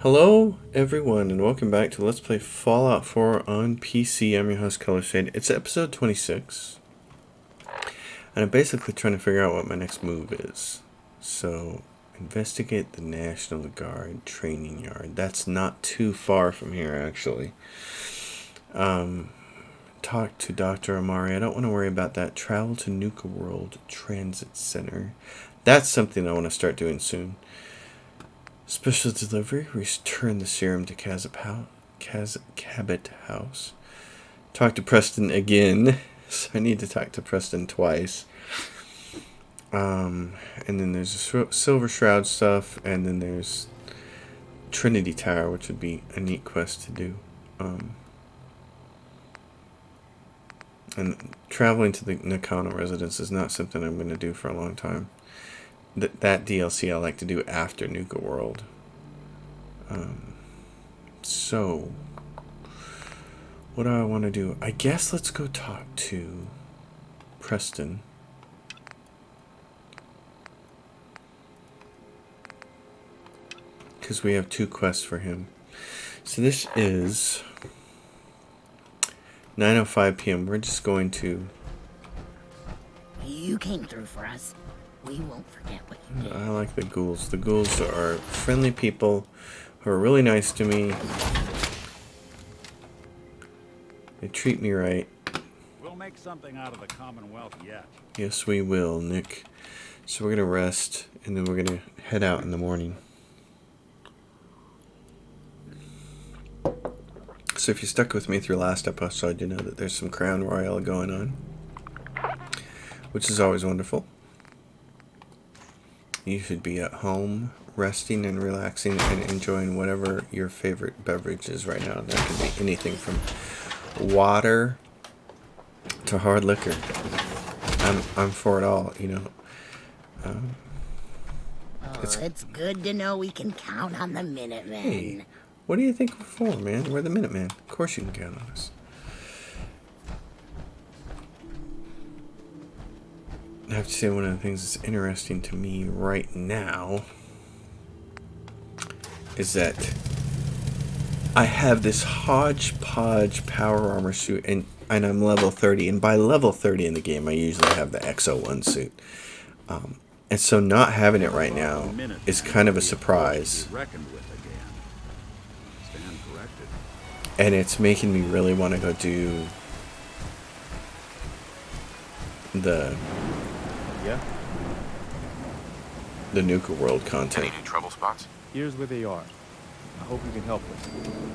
Hello, everyone, and welcome back to Let's Play Fallout 4 on PC. I'm your host, Color Shade. It's episode 26, and I'm basically trying to figure out what my next move is. So, investigate the National Guard training yard. That's not too far from here, actually. Talk to Dr. Amari. I don't want to worry about that. Travel to Nuka World Transit Center. That's something I want to start doing soon. Special delivery. Return the serum to Cabot House. Talk to Preston again. So I need to talk to Preston twice. And then there's the Silver Shroud stuff. And then there's Trinity Tower, which would be a neat quest to do. And traveling to the Nakano residence is not something I'm going to do for a long time. That DLC I like to do after Nuka World. So, what do I want to do? I guess let's go talk to Preston. Because we have 2 quests for him. So this is 9:05 p.m. We're just going to... You came through for us. We won't forget what you did. I like the ghouls. The ghouls are friendly people who are really nice to me. They treat me right. We'll make something out of the Commonwealth yet. Yes, we will, Nick. So we're going to rest, and then we're going to head out in the morning. So if you stuck with me through last episode, you know that there's some Crown Royal going on, which is always wonderful. You should be at home, resting and relaxing and enjoying whatever your favorite beverage is right now. That could be anything from water to hard liquor. I'm for it all, you know. It's good to know we can count on the Minutemen. Hey, what do you think we're for, man? We're the Minutemen. Of course you can count on us. I have to say, one of the things that's interesting to me right now is that I have this hodgepodge power armor suit, and I'm level 30. And by level 30 in the game, I usually have the XO1 suit. And so not having it right now is kind of a surprise. And it's making me really want to go do the Nuka World content. Any new trouble spots? Here's where they are. I hope you can help us.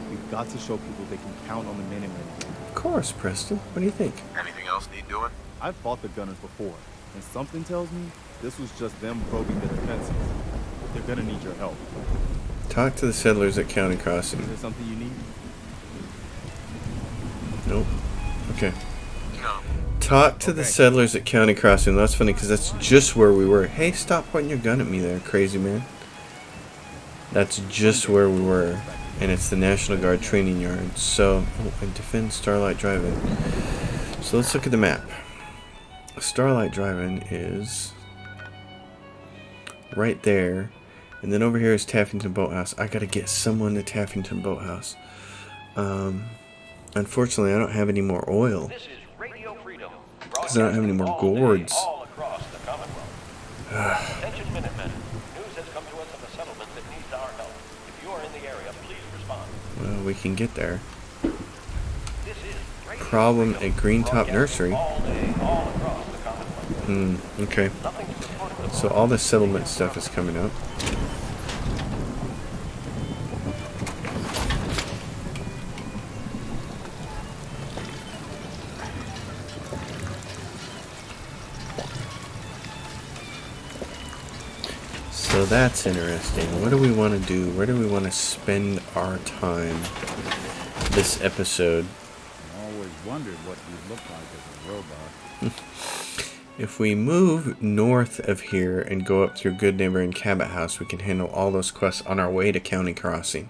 We've got to show people they can count on the Minutemen. Of course, Preston. What do you think? Anything else need doing? I've fought the Gunners before, and something tells me this was just them probing the defenses. They're gonna need your help. Talk to the settlers at County Is Crossing. there something you need? Nope. Okay. No. Talk to the settlers at County Crossing. That's funny because that's just where we were. Hey, stop pointing your gun at me there, crazy man. That's just where we were. And it's the National Guard training yard. So, and defend Starlight Drive-In. So let's look at the map. Starlight Drive-In is right there. And then over here is Taffington Boathouse. I gotta get someone to Taffington Boathouse. Unfortunately, I don't have any more oil. Because I don't have any more gourds. Attention Minutemen. News has come to us of a settlement that needs our help. If you are in the area, please respond. Well, we can get there. This is Radio Problem Freedom, at Greentop broadcasting Nursery. all day, all across the Commonwealth. Okay. Nothing to report of the So all the settlement stuff is coming up. So that's interesting. What do we want to do? Where do we want to spend our time this episode? I always wondered what you'd look like as a robot. If we move north of here and go up through Good Neighbor and Cabot House, we can handle all those quests on our way to County Crossing.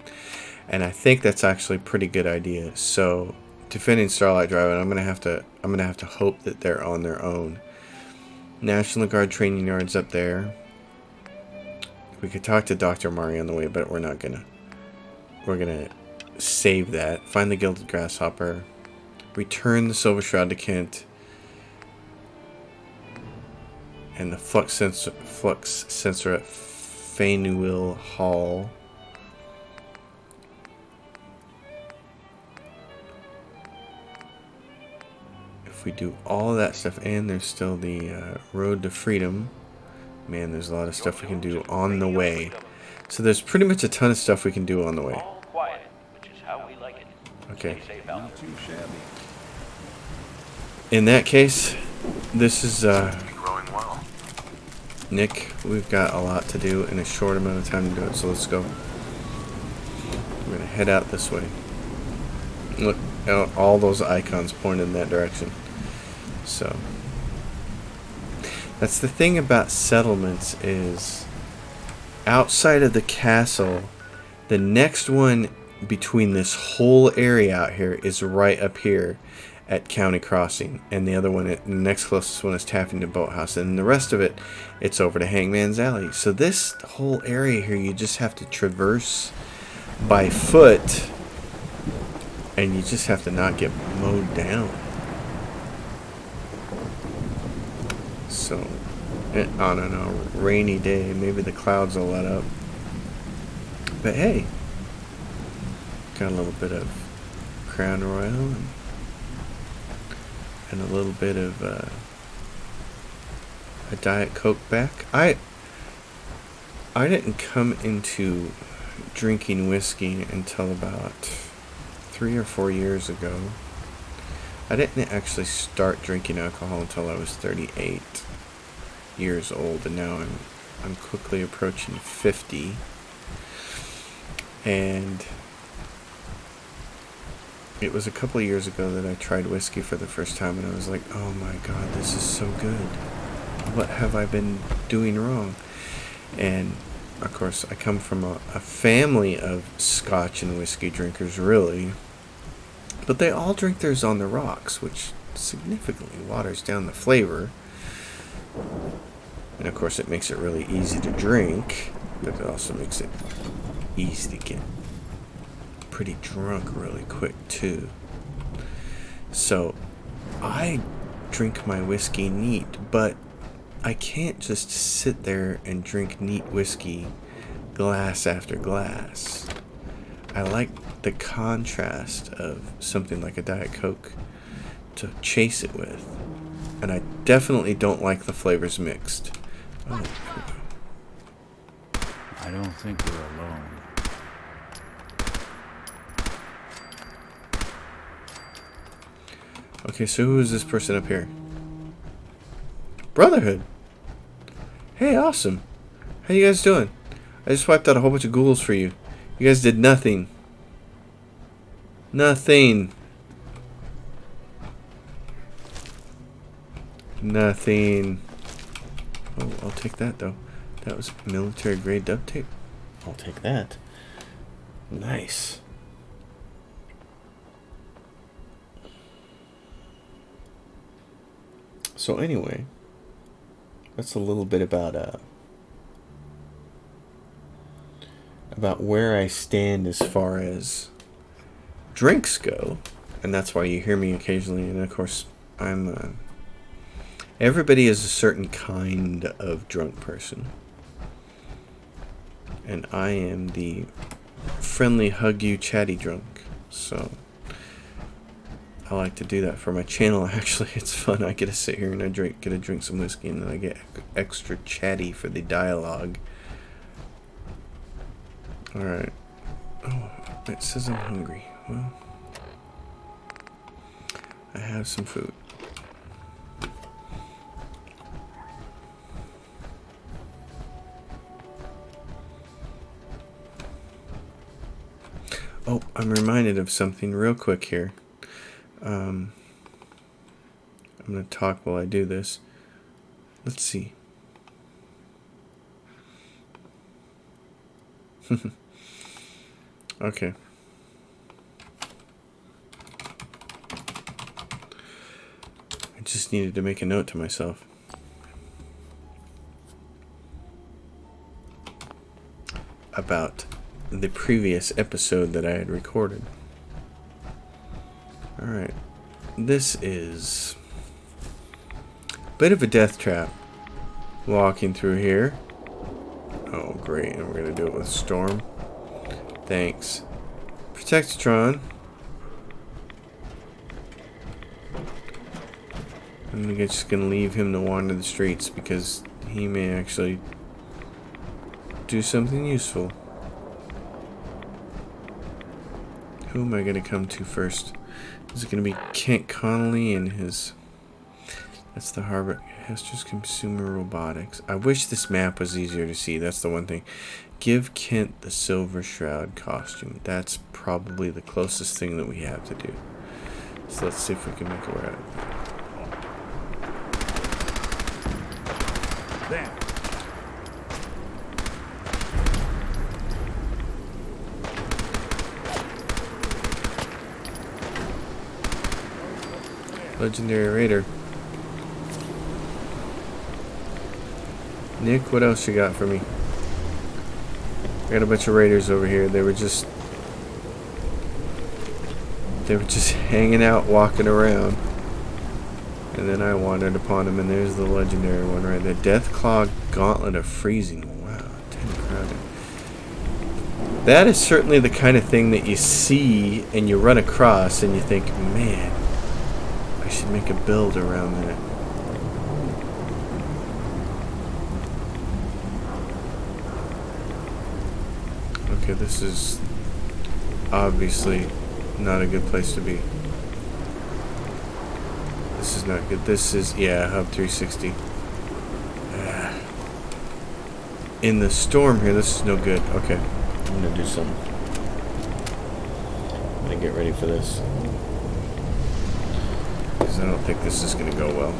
And I think that's actually a pretty good idea. So, defending Starlight Drive, I'm gonna have to hope that they're on their own. National Guard training yards up there. We could talk to Dr. Amari on the way, but we're not gonna. we're gonna save that. Find the Gilded Grasshopper. Return the Silver Shroud to Kent. And the flux sensor at Fanuil Hall. If we do all that stuff, and there's still the Road to Freedom. Man, there's a lot of stuff we can do on the way. So there's pretty much a ton of stuff we can do on the way. All quiet, which is how we like it. Okay. Stay safe out Not there. too shabby. In that case, this is Been growing well. Nick. We've got a lot to do in a short amount of time to do it, so let's go. We're gonna head out this way. Look, all those icons point in that direction. So that's the thing about settlements is outside of the castle, the next one between this whole area out here is right up here at County Crossing, and the other one, the next closest one is Taffington Boathouse, and the rest of it, it's over to Hangman's Alley. So this whole area here, you just have to traverse by foot, and you just have to not get mowed down. So, on a rainy day, maybe the clouds will let up. But hey, got a little bit of Crown Royal and a little bit of a Diet Coke back. I didn't come into drinking whiskey until about 3 or 4 years ago. I didn't actually start drinking alcohol until I was 38 years old, and now I'm quickly approaching 50. And it was a couple of years ago that I tried whiskey for the first time, and I was like, oh my god, this is so good. What have I been doing wrong? And of course, I come from a family of Scotch and whiskey drinkers, really. But they all drink theirs on the rocks, which significantly waters down the flavor. And of course, it makes it really easy to drink, but it also makes it easy to get pretty drunk really quick, too. So, I drink my whiskey neat, but I can't just sit there and drink neat whiskey glass after glass. I like the contrast of something like a Diet Coke to chase it with. And I definitely don't like the flavors mixed. Oh, I don't think you're alone. okay, so who is this person up here? Brotherhood. Hey, awesome. How you guys doing? I just wiped out a whole bunch of ghouls for you. You guys did nothing. Nothing. Nothing. Oh, I'll take that, though. That was military grade duct tape. I'll take that. Nice. So anyway, that's a little bit about where I stand as far as drinks go, and that's why you hear me occasionally. And of course, I'm everybody is a certain kind of drunk person, and I am the friendly, hug you, chatty drunk. So I like to do that for my channel. Actually, it's fun. I get to sit here and get to drink some whiskey, and then I get extra chatty for the dialogue. All right. Oh, it says I'm hungry. Well, I have some food. Oh, I'm reminded of something real quick here. I'm going to talk while I do this. Let's see. Okay. I just needed to make a note to myself. About the previous episode that I had recorded. Alright. This is a bit of a death trap. Walking through here. Oh, great. And we're going to do it with Storm. Thanks. Protectatron. I'm just going to leave him to wander the streets because he may actually do something useful. Who am I going to come to first? Is it going to be Kent Connolly and his... That's the Harbor... Hester's Consumer Robotics. I wish this map was easier to see. That's the one thing. Give Kent the Silver Shroud costume. That's probably the closest thing that we have to do. So let's see if we can make a way out of it. Bam. Legendary Raider. Nick, what else you got for me? I got a bunch of raiders over here. They were just hanging out, walking around. And then I wandered upon them, and there's the legendary one right there. Deathclaw Gauntlet of Freezing. Wow, 10 crowded. That is certainly the kind of thing that you see and you run across and you think, man, I should make a build around that. Okay, this is obviously not a good place to be. This is not good. This is, yeah, Hub 360. In the storm here, this is no good. Okay, I'm gonna do something. I'm gonna get ready for this. Because I don't think this is gonna go well.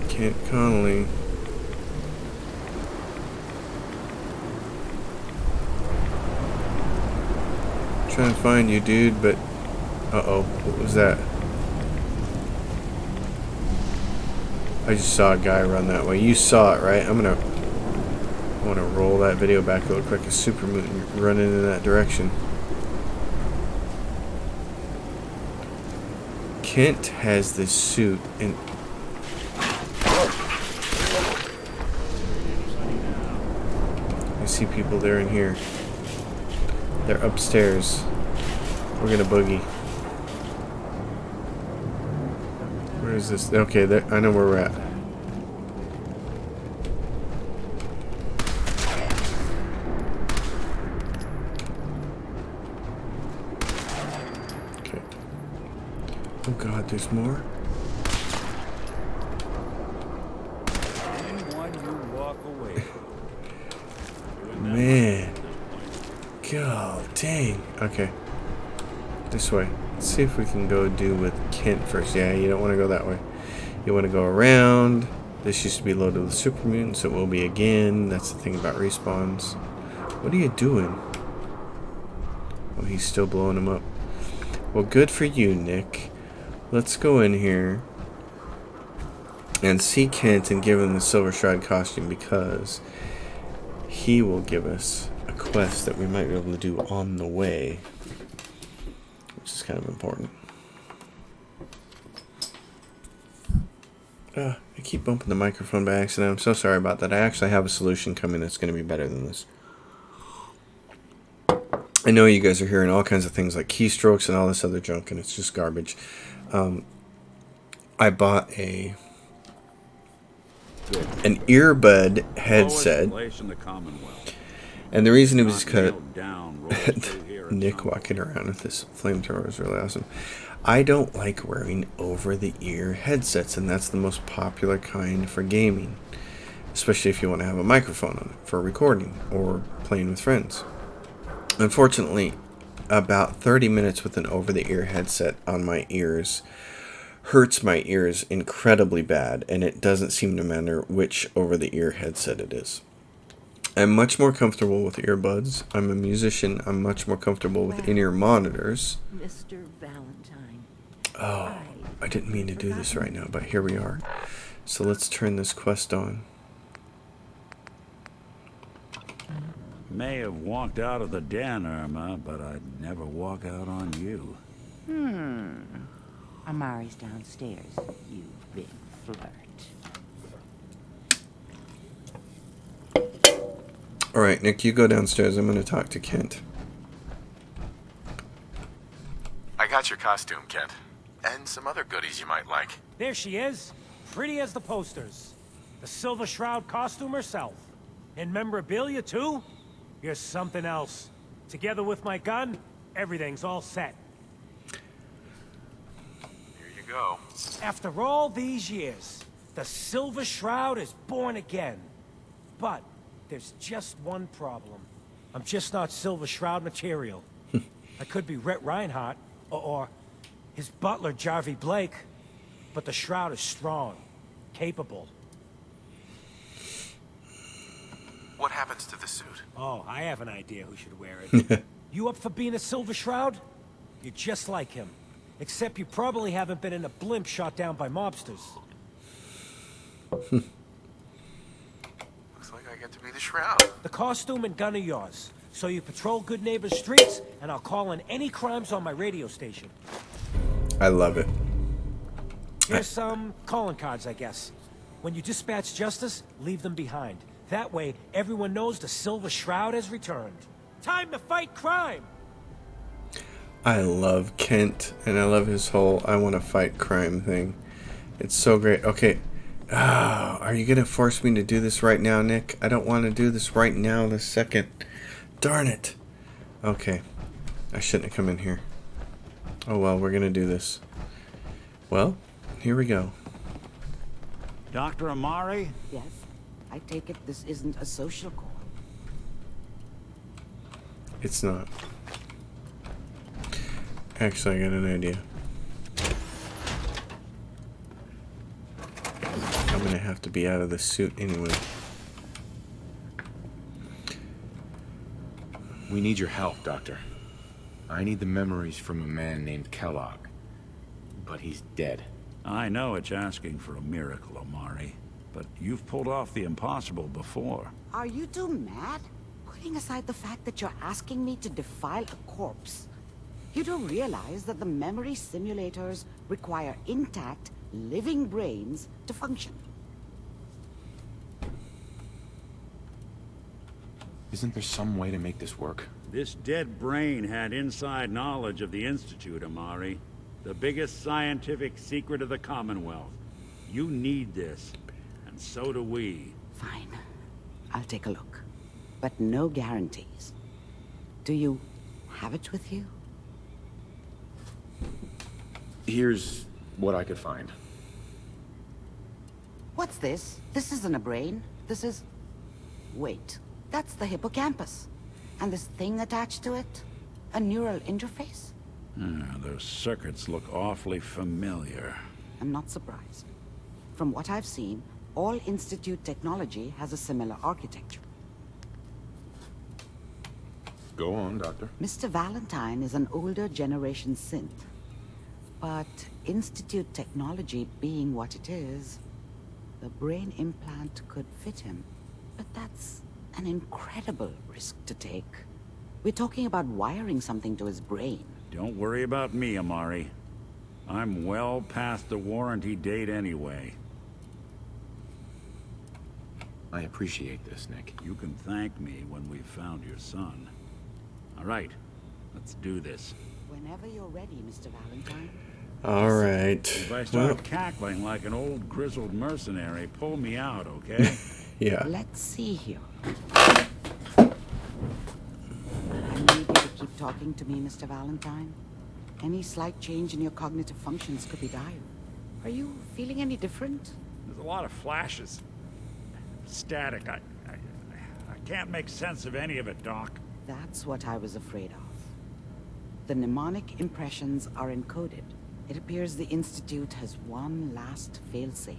Kent Connolly. Trying to find you, dude, but uh-oh, what was that? I just saw a guy run that way. You saw it, right? I want to roll that video back. It looked like a super mutant running in that direction. Kent has this suit, and I see people there in here. They're upstairs. We're gonna boogie. Where is this? Okay, there, I know where we're at. Okay. Oh God, there's more? Anyone you walk away from. Man. God dang. Okay. This way. Let's see if we can go do with Kent first. Yeah, you don't want to go that way. You want to go around. This used to be loaded with super mutants. It will be again. That's the thing about respawns. What are you doing? Oh, he's still blowing them up. Well, good for you, Nick. Let's go in here and see Kent and give him the Silver Shroud costume because he will give us a quest that we might be able to do on the way, which is kind of important. I keep bumping the microphone by accident. I'm so sorry about that. I actually have a solution coming that's going to be better than this. I know you guys are hearing all kinds of things like keystrokes and all this other junk, and it's just garbage. I bought an earbud headset. And the reason it was because Nick walking around with this flamethrower is really awesome. I don't like wearing over-the-ear headsets, and that's the most popular kind for gaming, especially if you want to have a microphone on it for recording or playing with friends. Unfortunately, about 30 minutes with an over-the-ear headset on my ears hurts my ears incredibly bad, and it doesn't seem to matter which over-the-ear headset it is. I'm much more comfortable with earbuds. I'm a musician. I'm much more comfortable with in-ear monitors. Mr. Valentine. Oh, I didn't mean to do this right now, but here we are. So let's turn this quest on. May have walked out of the den, Irma, but I'd never walk out on you. Amari's downstairs, you big flirt. Alright, Nick, you go downstairs. I'm going to talk to Kent. I got your costume, Kent. And some other goodies you might like. There she is, pretty as the posters. The Silver Shroud costume herself. And memorabilia, too? Here's something else. Together with my gun, everything's all set. Here you go. After all these years, the Silver Shroud is born again. But there's just one problem. I'm just not Silver Shroud material. I could be Rhett Reinhardt, or his butler, Jarvie Blake. But the Shroud is strong, capable. What happens to the suit? Oh, I have an idea who should wear it. You up for being a Silver Shroud? You're just like him. Except you probably haven't been in a blimp shot down by mobsters. Looks like I get to be the Shroud. The costume and gun are yours. So you patrol Good Neighbors streets, and I'll call in any crimes on my radio station. I love it. Here's some calling cards, I guess. When you dispatch justice, leave them behind. That way, everyone knows the Silver Shroud has returned. Time to fight crime! I love Kent, and I love his whole I want to fight crime thing. It's so great. Okay. Are you going to force me to do this right now, Nick? I don't want to do this right now this second. Darn it. Okay. I shouldn't have come in here. Oh well, we're going to do this. Well, here we go. Dr. Amari? Yes? I take it this isn't a social call. It's not. Actually, I got an idea. I'm going to have to be out of the suit anyway. We need your help, Doctor. I need the memories from a man named Kellogg. But he's dead. I know it's asking for a miracle, Amari. But you've pulled off the impossible before. Are you two mad? Putting aside the fact that you're asking me to defile a corpse, you do realize that the memory simulators require intact, living brains to function. Isn't there some way to make this work? This dead brain had inside knowledge of the Institute, Amari. The biggest scientific secret of the Commonwealth. You need this, and so do we. Fine. I'll take a look. But no guarantees. Do you have it with you? Here's what I could find. What's this? This isn't a brain. This is... Wait. That's the hippocampus. And this thing attached to it? A neural interface? Those circuits look awfully familiar. I'm not surprised. From what I've seen, all Institute technology has a similar architecture. Go on, Doctor. Mr. Valentine is an older generation synth. But Institute technology being what it is, the brain implant could fit him. But that's an incredible risk to take. We're talking about wiring something to his brain. Don't worry about me, Amari. I'm well past the warranty date anyway. I appreciate this, Nick. You can thank me when we've found your son. All right, let's do this. Whenever you're ready, Mr. Valentine. All right. If I start cackling like an old grizzled mercenary, pull me out, okay? Yeah. Let's see here. I need you to keep talking to me, Mr. Valentine. Any slight change in your cognitive functions could be dire. Are you feeling any different? There's a lot of flashes. Static. I can't make sense of any of it, Doc. That's what I was afraid of. The mnemonic impressions are encoded. It appears the Institute has one last failsafe.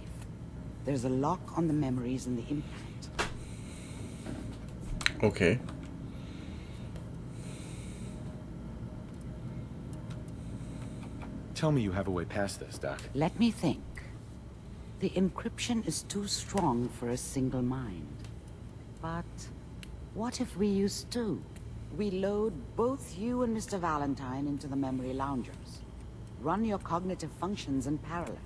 There's a lock on the memories in the implant. tell me you have a way past this, Doc. Let me think. The encryption is too strong for a single mind. But what if we use two? We load both you and Mr. Valentine into the memory loungers. Run your cognitive functions in parallel.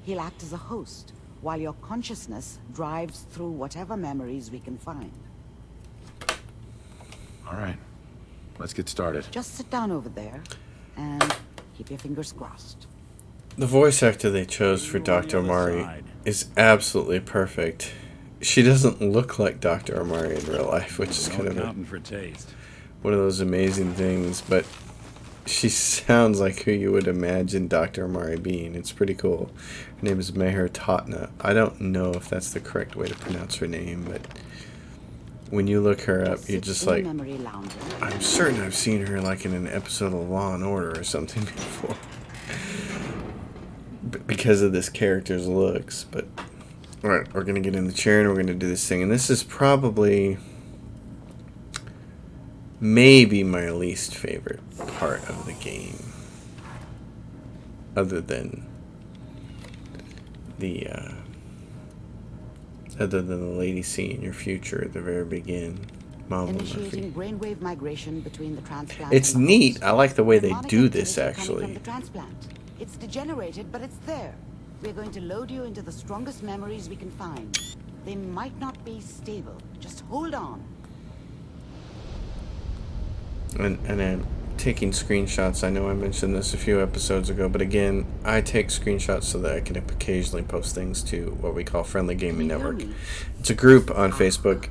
He'll act as a host, while your consciousness drives through whatever memories we can find. All right. Let's get started. Just sit down over there, and keep your fingers crossed. The voice actor they chose for Dr. Amari is absolutely perfect. She doesn't look like Dr. Amari in real life, which is kind of one of those amazing things, but she sounds like who you would imagine Dr. Amari being. It's pretty cool. Her name is Meher Tatna. I don't know if that's the correct way to pronounce her name, but when you look her up, you're just like, I'm certain I've seen her like in an episode of Law and Order or something before. Because of this character's looks. But alright, we're gonna get in the chair and we're gonna do this thing. And this is probably maybe my least favorite part of the game. Other than the lady seeing your future at the very beginning. Initiating brainwave migration between the transplant. It's and the neat. host. I like the way they Harmonic do this activity coming actually. from the transplant. It's degenerated, but it's there. We're going to load you into the strongest memories we can find. They might not be stable. Just hold on. And I'm taking screenshots. I know I mentioned this a few episodes ago, but again, I take screenshots so that I can occasionally post things to what we call Friendly Gaming Network. It's a group on Facebook.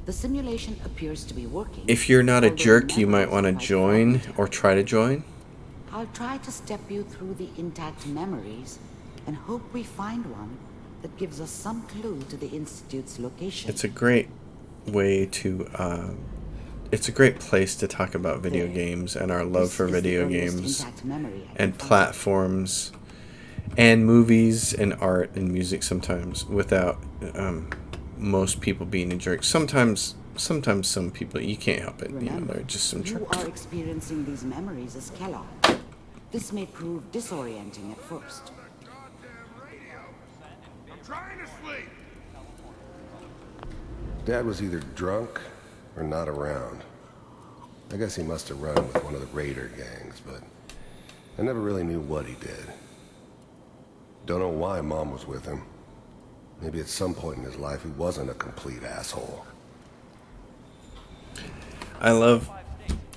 The simulation appears to be working. If you're not a although jerk, you might memories want to might join fragment. or try to join. I'll try to step you through the intact memories and hope we find one that gives us some clue to the Institute's location. It's a great way to it's a great place to talk about video games and our love This for is the video earliest games intact memory I can and find. platforms and movies and art and music sometimes without most people being a jerk. Sometimes some people, you can't help it. Remember, They're just some you jerks. are experiencing these memories as Kellogg. This may prove disorienting at first. Dad was either drunk or not around. I guess he must have run with one of the raider gangs, but I never really knew what he did. Don't know why Mom was with him. Maybe at some point in his life he wasn't a complete asshole. I love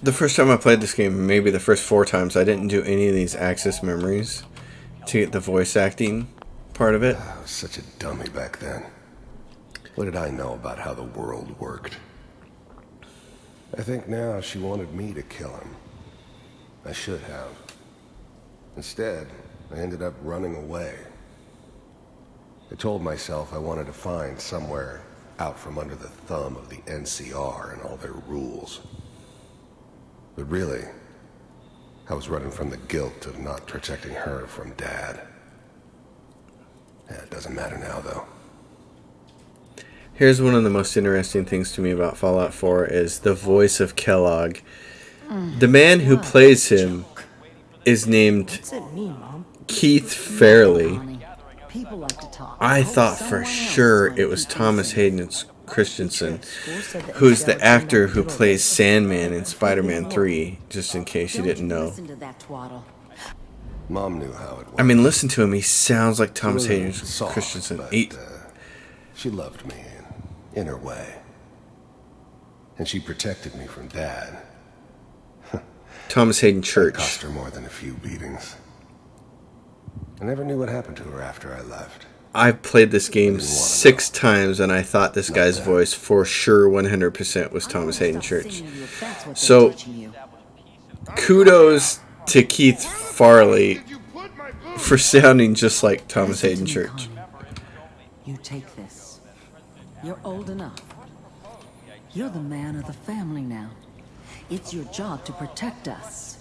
the first time I played this game, maybe the first 4 times, I didn't do any of these access memories to get the voice acting part of it. I was such a dummy back then. What did I know about how the world worked? I think now she wanted me to kill him. I should have. Instead, I ended up running away. I told myself I wanted to find somewhere out from under the thumb of the NCR and all their rules. But really, I was running from the guilt of not protecting her from Dad. Yeah, it doesn't matter now, though. Here's one of the most interesting things to me about Fallout 4 is the voice of Kellogg. The man who plays him is named Keith Fairley. People like to talk. I thought for sure it was Thomas Hayden Christensen, who's the actor who plays Sandman in Spider-Man 3, just in case you didn't know. Listen to that twaddle. Mom knew how it was. I mean, listen to him. He sounds like Thomas She Hayden wasn't soft, Christensen. but, He- she loved me in her way. And she protected me from Dad. Thomas Hayden It Church. cost her more than a few beatings. I never knew what happened to her after I left. I've played this game 6 times, and I thought this guy's voice for sure 100% was Thomas Hayden Church. So, kudos to Keith Farley for sounding just like Thomas Hayden Church. You take this. You're old enough. You're the man of the family now. It's your job to protect us.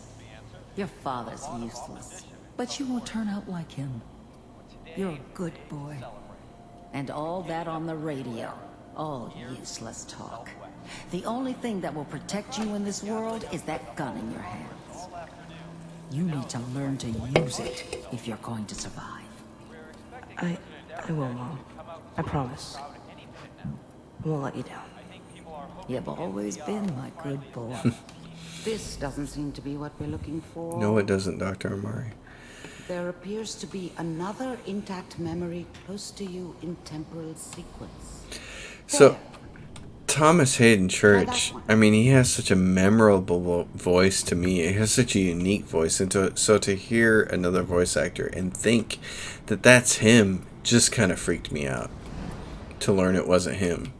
Your father's useless, but you won't turn out like him. You're a good boy. And all that on the radio, all useless talk. The only thing that will protect you in this world is that gun in your hands. You need to learn to use it if you're going to survive. I will, Mom. I promise. I won't let you down. You've always been my good boy. This doesn't seem to be what we're looking for. No, it doesn't, Dr. Amari. There appears to be another intact memory close to you in temporal sequence. So, Thomas Hayden Church, I mean, he has such a memorable voice to me. He has such a unique voice. And so to hear another voice actor and think that that's him just kind of freaked me out. To learn it wasn't him.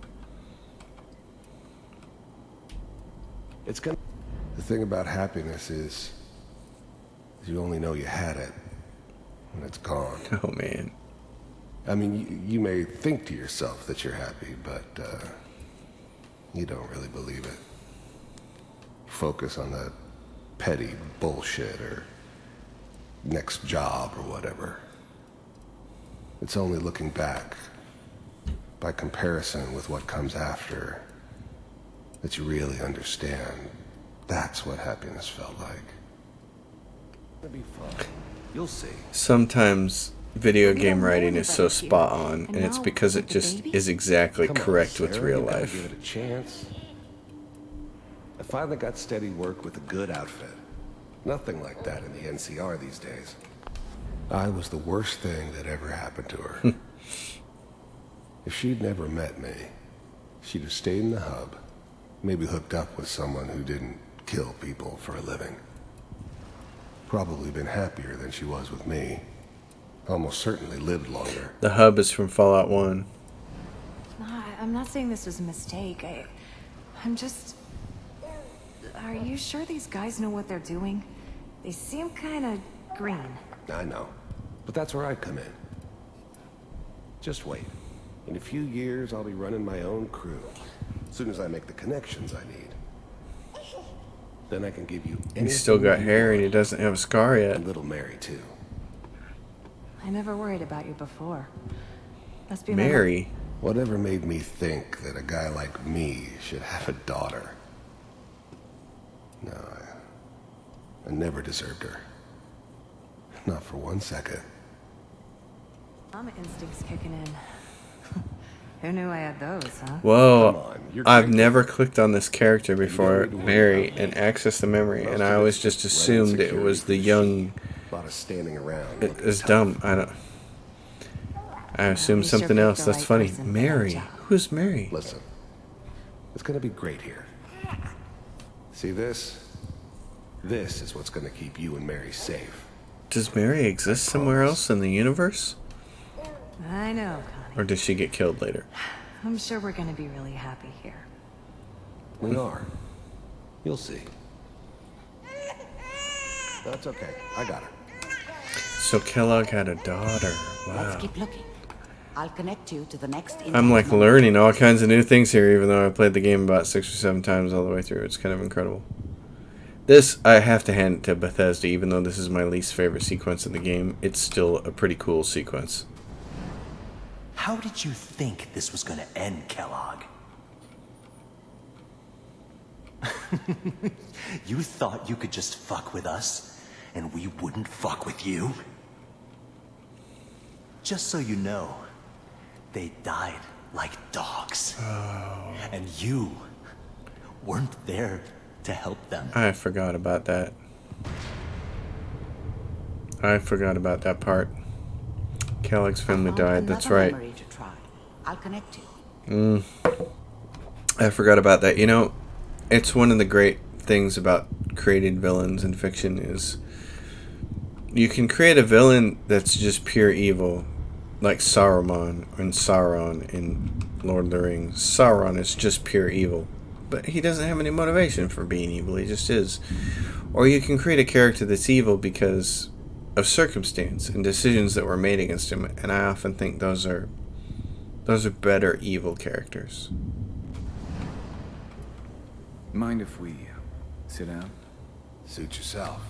The thing about happiness is you only know you had it when it's gone. Oh, man. I mean, you may think to yourself that you're happy, but you don't really believe it. Focus on that petty bullshit or next job or whatever. It's only looking back, by comparison with what comes after, that you really understand. That's what happiness felt like. It'll be fun. You'll see. Sometimes video game writing is so spot on, and it's because it just is exactly correct with real life. Give it a chance. I finally got steady work with a good outfit. Nothing like that in the NCR these days. I was the worst thing that ever happened to her. If she'd never met me, she'd have stayed in the hub, maybe hooked up with someone who didn't kill people for a living. Probably been happier than she was with me. Almost certainly lived longer. The hub is from Fallout 1. No, I'm not saying this was a mistake. I'm just... Are you sure these guys know what they're doing? They seem kind of green. I know, but that's where I come in. Just wait. In a few years, I'll be running my own crew. As soon as I make the connections I need. Then I can give you He's still got hair and he doesn't have a scar yet. And little Mary, too. I never worried about you before. Must be Mary? Whatever made me think that a guy like me should have a daughter? No, I never deserved her. Not for 1 second. Mama instincts kicking in. Who knew I had those, huh? Whoa, I've never clicked on this character before, Mary, and accessed the memory, and I always just assumed it was the young... A lot of standing around. It's dumb. I assumed something else. That's funny. Mary. Who's Mary? Listen, it's gonna be great here. See this? This is what's gonna keep you and Mary safe. Does Mary exist somewhere else in the universe? I know, Connie. Or does she get killed later? I'm sure we're gonna be really happy here. We are. You'll see. That's okay. I got her. So Kellogg had a daughter. Wow. Let's keep looking. I'll connect you to the next. I'm like learning all kinds of new things here, even though I played the game about 6 or 7 times all the way through. It's kind of incredible. This, I have to hand it to Bethesda, even though this is my least favorite sequence in the game. It's still a pretty cool sequence. How did you think this was going to end, Kellogg? You thought you could just fuck with us, and we wouldn't fuck with you? Just so you know, they died like dogs. Oh. And you weren't there to help them. I forgot about that. I forgot about that part. Kellogg's family died, that's right. I'll connect you. I forgot about that. You know, it's one of the great things about creating villains in fiction is you can create a villain that's just pure evil, like Sauron in Lord of the Rings. Sauron is just pure evil, but he doesn't have any motivation for being evil, he just is. Or you can create a character that's evil because of circumstance and decisions that were made against him, and I often think those are better evil characters. Mind if we sit down? Suit yourself.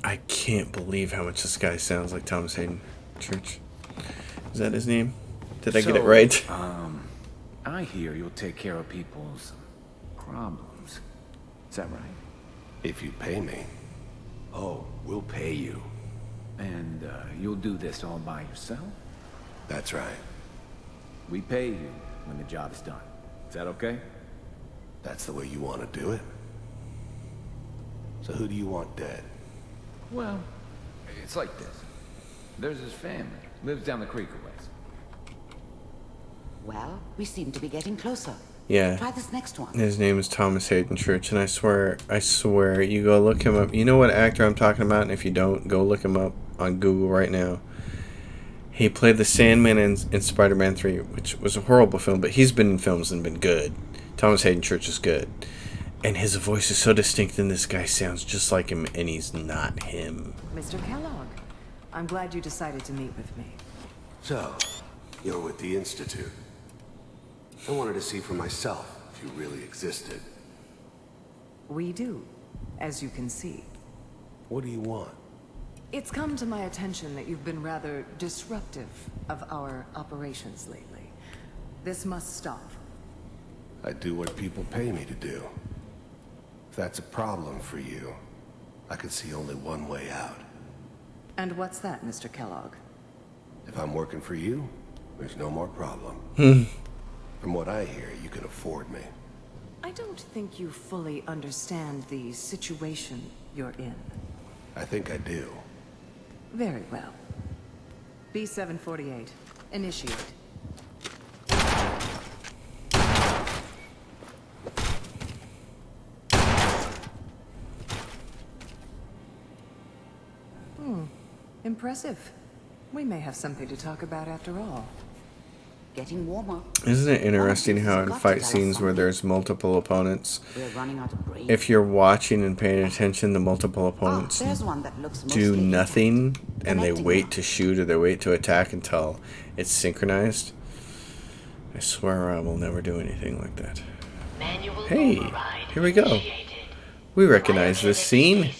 I can't believe how much this guy sounds like Thomas Hayden Church. Is that his name? Did I get it right? I hear you'll take care of people's problems. Is that right? If you pay me. Oh, we'll pay you. And you'll do this all by yourself? That's right. We pay you when the job is done. Is that okay? That's the way you want to do it? So who do you want dead? Well, it's like this. There's his family. Lives down the creek a ways. Well, we seem to be getting closer. Yeah. Try this next one. His name is Thomas Hayden Church, and I swear, you go look him up. You know what actor I'm talking about, and if you don't, go look him up on Google right now. He played the Sandman in Spider-Man 3, which was a horrible film, but he's been in films and been good. Thomas Hayden Church is good. And his voice is so distinct, and this guy sounds just like him, and he's not him. Mr. Kellogg, I'm glad you decided to meet with me. So, you're with the Institute. I wanted to see for myself if you really existed. We do, as you can see. What do you want? It's come to my attention that you've been rather disruptive of our operations lately. This must stop. I do what people pay me to do. If that's a problem for you, I could see only one way out. And what's that, Mr. Kellogg? If I'm working for you, there's no more problem. From what I hear, you can afford me. I don't think you fully understand the situation you're in. I think I do. Very well. B-748, initiate. Impressive. We may have something to talk about after all. Getting warmer. Isn't it interesting how in fight scenes where there's multiple opponents, We're running out of brains. if you're watching and paying attention, the multiple opponents there's one that looks do mostly nothing, and they Connecting wait now. to shoot or they wait to attack until it's synchronized. I swear I will never do anything like that. Hey, here we go. We recognize this scene.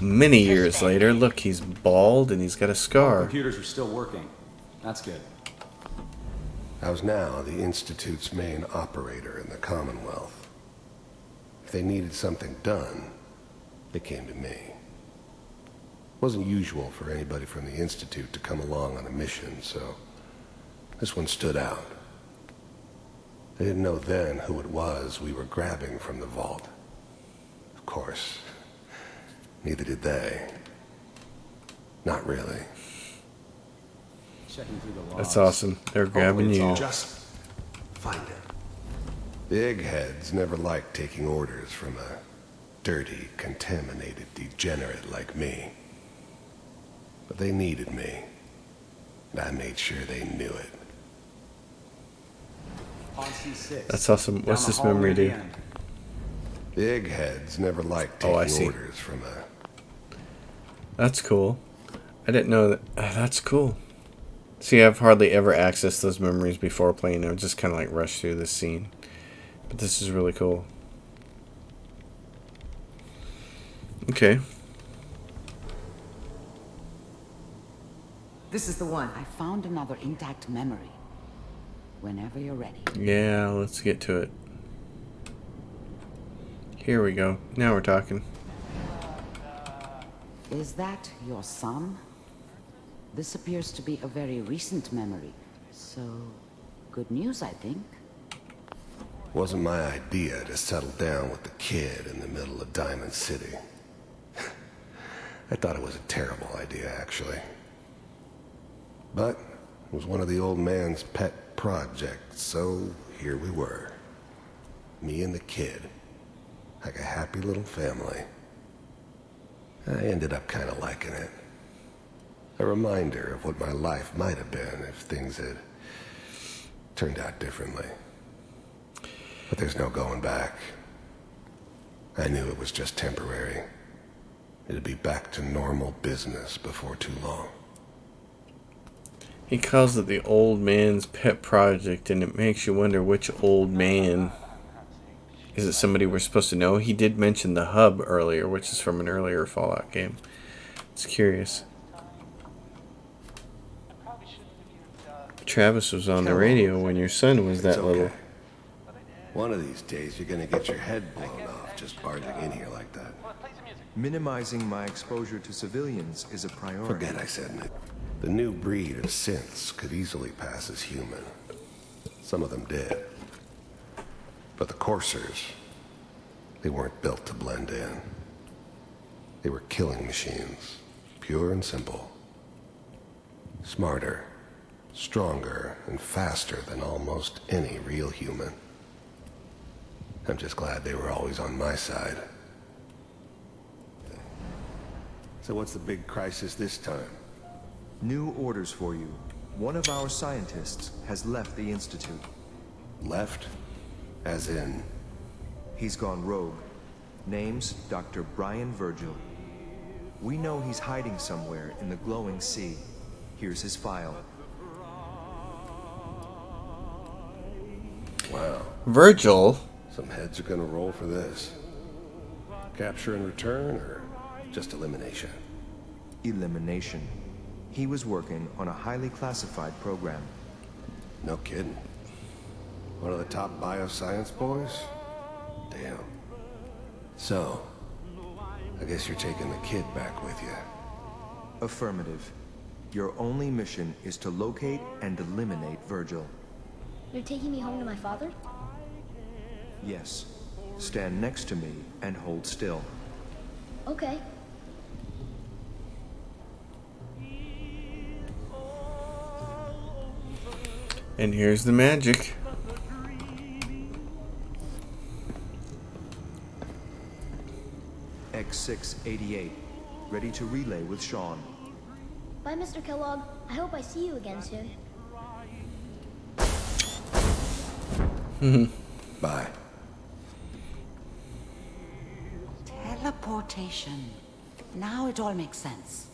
Many years later, look, he's bald and he's got a scar. Computers are still working. That's good. I was now the Institute's main operator in the Commonwealth. If they needed something done, they came to me. It wasn't usual for anybody from the Institute to come along on a mission, so this one stood out. They didn't know then who it was we were grabbing from the vault. Of course, neither did they. Not really. Checking through the logs. That's awesome. They're grabbing you. Just find it. The eggheads never liked taking orders from a dirty, contaminated degenerate like me. But they needed me, and I made sure they knew it. On C6. That's awesome. What's this memory do? The eggheads never liked Oh, I taking see. orders from a... That's cool. I didn't know that. That's cool. See, I've hardly ever accessed those memories before playing. I would just kind of like rush through this scene. But this is really cool. Okay. This is the one. I found another intact memory. Whenever you're ready. Yeah, let's get to it. Here we go. Now we're talking. Is that your son? This appears to be a very recent memory. So, good news, I think. Wasn't my idea to settle down with the kid in the middle of Diamond City. I thought it was a terrible idea, actually. But it was one of the old man's pet projects, so here we were. Me and the kid. Like a happy little family. I ended up kind of liking it. A reminder of what my life might have been if things had turned out differently. But there's no going back. I knew it was just temporary. It'd be back to normal business before too long. He calls it the old man's pet project, and it makes you wonder which old man. Is it somebody we're supposed to know? He did mention the hub earlier, which is from an earlier Fallout game. It's curious. Travis was on the radio when your son was that little. One of these days, you're gonna get your head blown off just barging in here like that. Minimizing my exposure to civilians is a priority. Forget I said it. The new breed of synths could easily pass as human. Some of them did. But the coursers, they weren't built to blend in. They were killing machines, pure and simple. Smarter, stronger, and faster than almost any real human. I'm just glad they were always on my side. So what's the big crisis this time? New orders for you. One of our scientists has left the Institute. Left? As in? He's gone rogue. Name's Dr. Brian Virgil. We know he's hiding somewhere in the glowing sea. Here's his file. Wow. Virgil? Some heads are gonna roll for this. Capture and return, or just elimination? Elimination. He was working on a highly classified program. No kidding. One of the top bioscience boys? Damn. So, I guess you're taking the kid back with you. Affirmative. Your only mission is to locate and eliminate Virgil. You're taking me home to my father? Yes. Stand next to me and hold still. Okay. And here's the magic. X688. Ready to relay with Sean. Bye, Mr. Kellogg. I hope I see you again soon. Bye. Teleportation. Now it all makes sense.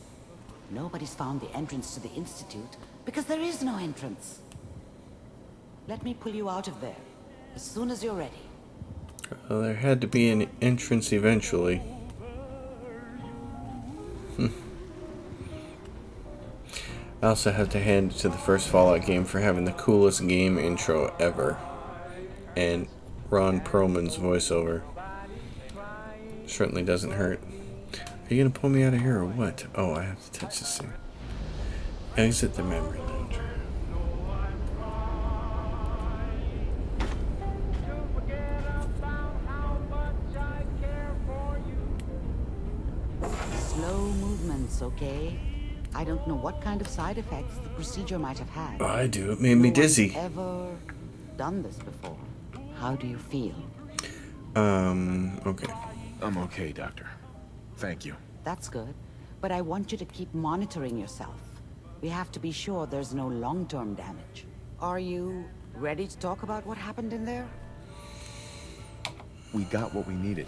Nobody's found the entrance to the Institute because there is no entrance. Let me pull you out of there as soon as you're ready. Well, there had to be an entrance eventually. I also have to hand it to the first Fallout game for having the coolest game intro ever. And Ron Perlman's voiceover certainly doesn't hurt. Are you gonna pull me out of here or what? Oh, I have to touch this thing. Exit the memory launcher. Slow movements, okay? I don't know what kind of side effects the procedure might have had. I do. It made me dizzy. Ever done this before? How do you feel? Okay. I'm okay, Doctor. Thank you. That's good. But I want you to keep monitoring yourself. We have to be sure there's no long-term damage. Are you ready to talk about what happened in there? We got what we needed.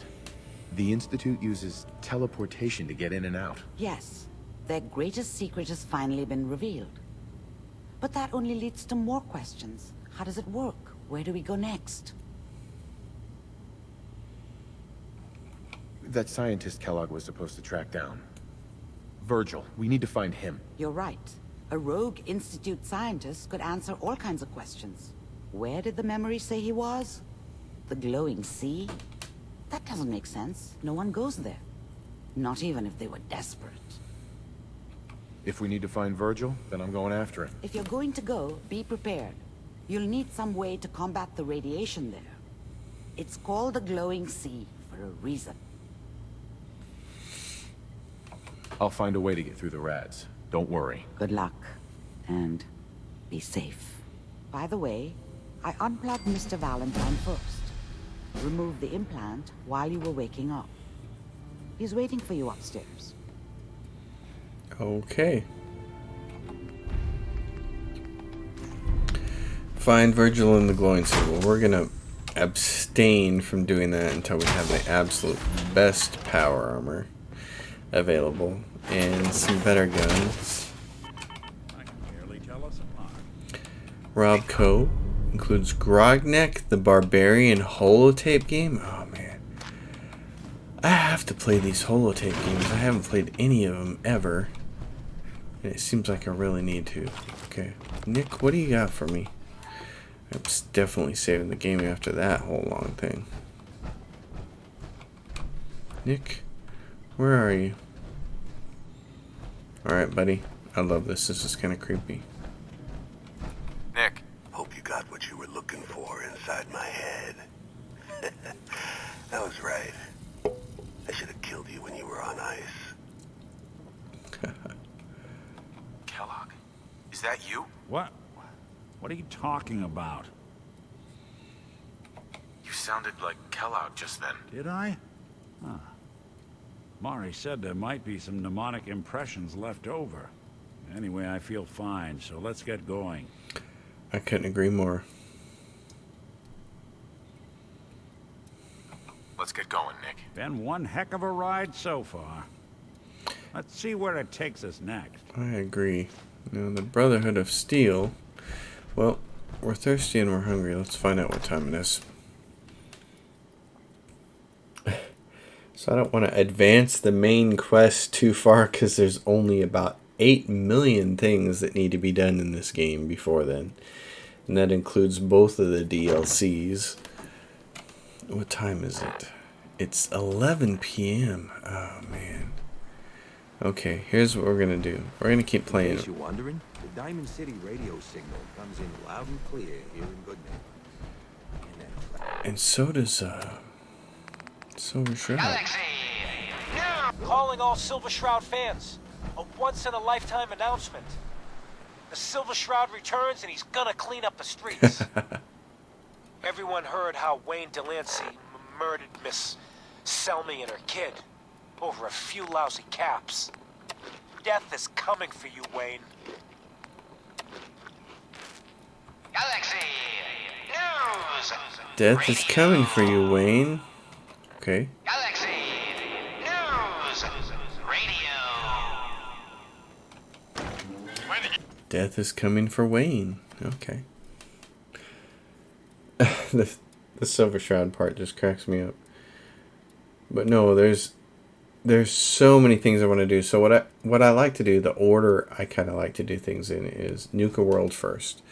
The Institute uses teleportation to get in and out. Yes. Their greatest secret has finally been revealed. But that only leads to more questions. How does it work? Where do we go next? That scientist Kellogg was supposed to track down. Virgil, we need to find him. You're right. A rogue Institute scientist could answer all kinds of questions. Where did the memory say he was? The glowing sea? That doesn't make sense. No one goes there. Not even if they were desperate. If we need to find Virgil, then I'm going after him. If you're going to go, be prepared. You'll need some way to combat the radiation there. It's called the glowing sea for a reason. I'll find a way to get through the rads. Don't worry. Good luck. And be safe. By the way, I unplugged Mr. Valentine first. Removed the implant while you were waking up. He's waiting for you upstairs. Okay. Find Virgil in the glowing sea. Well, we're gonna abstain from doing that until we have the absolute best power armor available and some better guns. Rob Co. includes Grognek, the Barbarian holotape game. Oh man, I have to play these holotape games. I haven't played any of them ever, and it seems like I really need to. Okay, Nick, what do you got for me? I'm definitely saving the game after that whole long thing. Nick, Where are you? Alright, buddy. I love this. This is kind of creepy. Nick. Hope you got what you were looking for inside my head. I was right. I should have killed you when you were on ice. Kellogg. Is that you? What? What are you talking about? You sounded like Kellogg just then. Did I? Huh. Amari said there might be some mnemonic impressions left over. Anyway, I feel fine, so let's get going. I couldn't agree more. Let's get going, Nick. Been one heck of a ride so far. Let's see where it takes us next. I agree. Now, the Brotherhood of Steel. Well, we're thirsty and we're hungry. Let's find out what time it is. So I don't want to advance the main quest too far because there's only about 8 million things that need to be done in this game before then. And that includes both of the DLCs. What time is it? It's 11 p.m. Oh, man. Okay, here's what we're going to do. We're going to keep playing. In case you're wondering, the Diamond City radio signal comes in loud and clear here in Goodman. And so does, Silver Shroud. Calling all Silver Shroud fans. A once-in-a-lifetime announcement. The Silver Shroud returns and he's gonna clean up the streets. Everyone heard how Wayne Delancey murdered Miss Selmy and her kid over a few lousy caps. Death is coming for you, Wayne. Galaxy News. Death is coming for you, Wayne. Okay. Galaxy News Radio. Death is coming for Wayne. Okay. The Silver Shroud part just cracks me up. But no, there's so many things I want to do. So what I like to do, the order I kind of like to do things in is Nuka World first.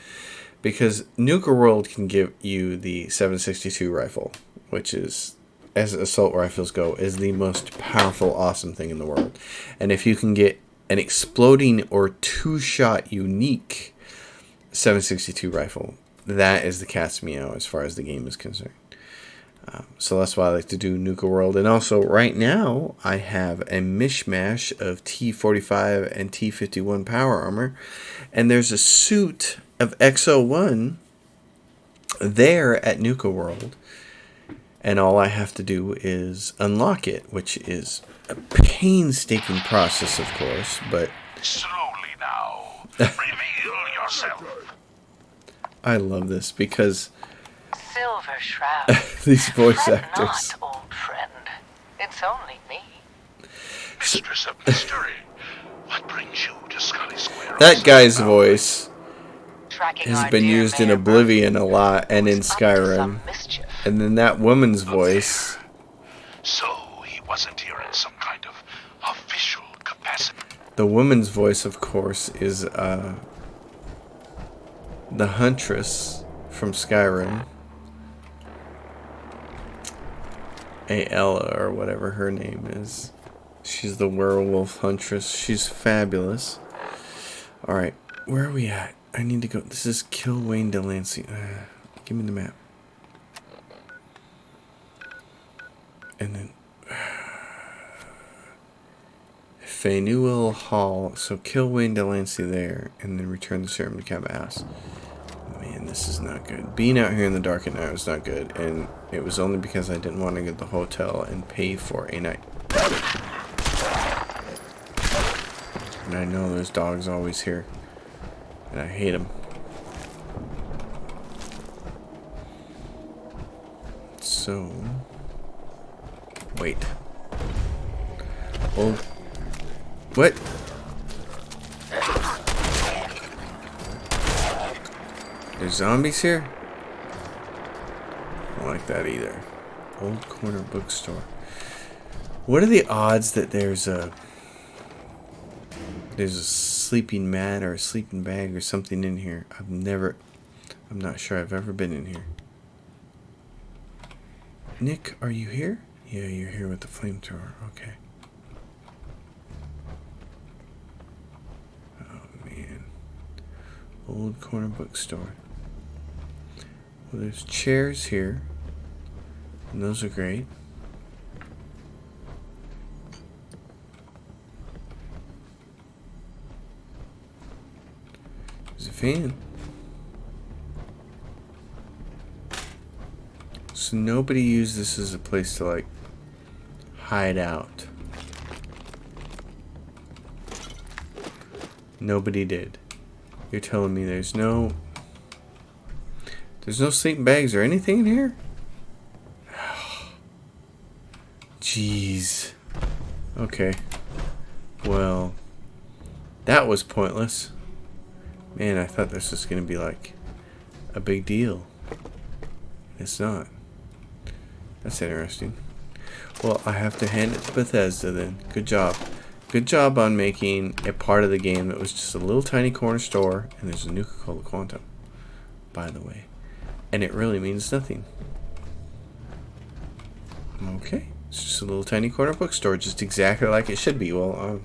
Because Nuka World can give you the 7.62 rifle, which is, as assault rifles go, is the most powerful, awesome thing in the world. And if you can get an exploding or two-shot unique 7.62 rifle, that is the cat's meow as far as the game is concerned. So that's why I like to do Nuka World. And also, right now, I have a mishmash of T-45 and T-51 power armor. And there's a suit of XO1 there at Nuka World. And all I have to do is unlock it, which is a painstaking process, of course, but... Slowly now. Reveal yourself. I love this because... Silver Shroud. these voice I'm actors. not, old friend. It's only me. Mistress of Mystery. What brings you to Scully Square? That guy's voice Tracking has our been dear used in Mayor Oblivion a lot and in Skyrim. mischief. And then that woman's voice, So he wasn't here in some kind of official capacity. the woman's voice, of course, is the Huntress from Skyrim. Aella, or whatever her name is. She's the werewolf huntress. She's fabulous. Alright, where are we at? I need to go. This is Kill Wayne Delancey. Give me the map. And then Fanuel Hall. So kill Wayne Delancey there, and then return the serum to Cabot House. Man, this is not good. Being out here in the dark at night was not good, and it was only because I didn't want to get the hotel and pay for a night. And I know there's dogs always here, and I hate them. So, wait. Oh, what? There's zombies here? I don't like that either. Old corner bookstore. What are the odds that there's a sleeping mat or a sleeping bag or something in here? I'm not sure I've ever been in here. Nick, are you here? Yeah, you're here with the flamethrower. Okay. Old corner bookstore. Well, there's chairs here. And those are great. There's a fan. So nobody used this as a place to like hide out. Nobody did. You're telling me there's no sleeping bags or anything in here? Jeez. Okay. Well, that was pointless. Man, I thought this was going to be like a big deal. It's not. That's interesting. Well, I have to hand it to Bethesda then. Good job. Good job on making a part of the game that was just a little tiny corner store, and there's a Nuka-Cola Quantum, by the way. And it really means nothing. Okay. It's just a little tiny corner bookstore, just exactly like it should be. Well,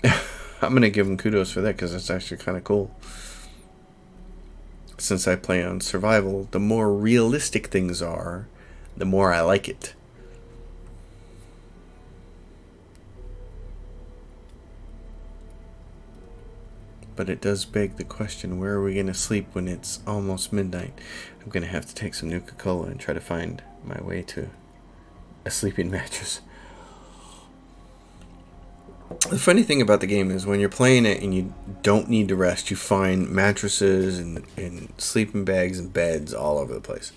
I'm going to give them kudos for that because that's actually kind of cool. Since I play on survival, the more realistic things are, the more I like it. But it does beg the question, where are we going to sleep when it's almost midnight? I'm going to have to take some Nuka-Cola and try to find my way to a sleeping mattress. The funny thing about the game is when you're playing it and you don't need to rest, you find mattresses and sleeping bags and beds all over the place.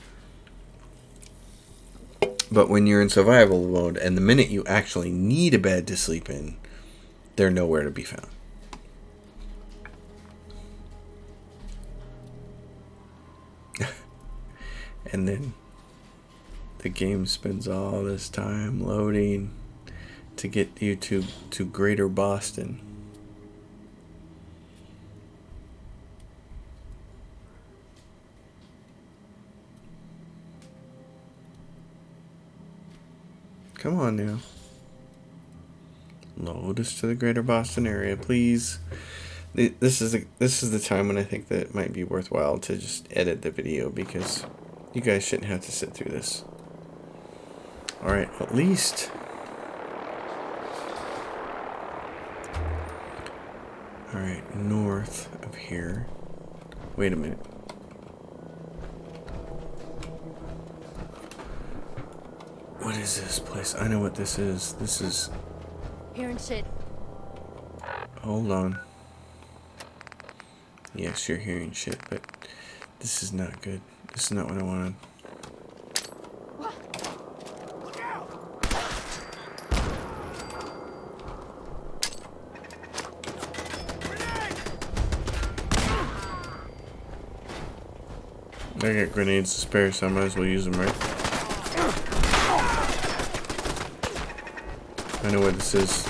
But when you're in survival mode and the minute you actually need a bed to sleep in, they're nowhere to be found. And then the game spends all this time loading to get you to Greater Boston. Come on now. Load us to the Greater Boston area, please. This is the time when I think that it might be worthwhile to just edit the video because you guys shouldn't have to sit through this. Alright, at least. Alright, north of here. Wait a minute. What is this place? I know what this is. This is... Hearing shit. Hold on. Yes, you're hearing shit, but this is not good. This is not what I wanted. I got grenades to spare, so I might as well use them, right? I know where this is.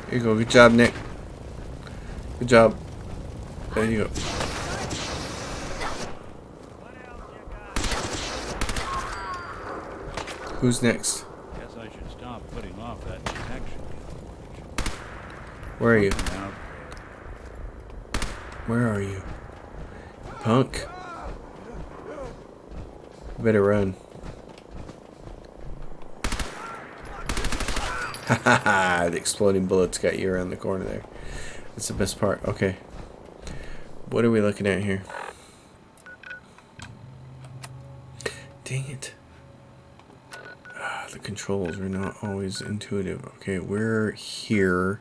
Here you go. Good job, Nick. Good job. There you go. Who's next? Guess I should stop putting off that detection. Where are you? Where are you? Punk. You better run. Haha, the exploding bullets got you around the corner there. That's the best part. Okay. What are we looking at here? Dang it. The controls are not always intuitive. Okay, we're here.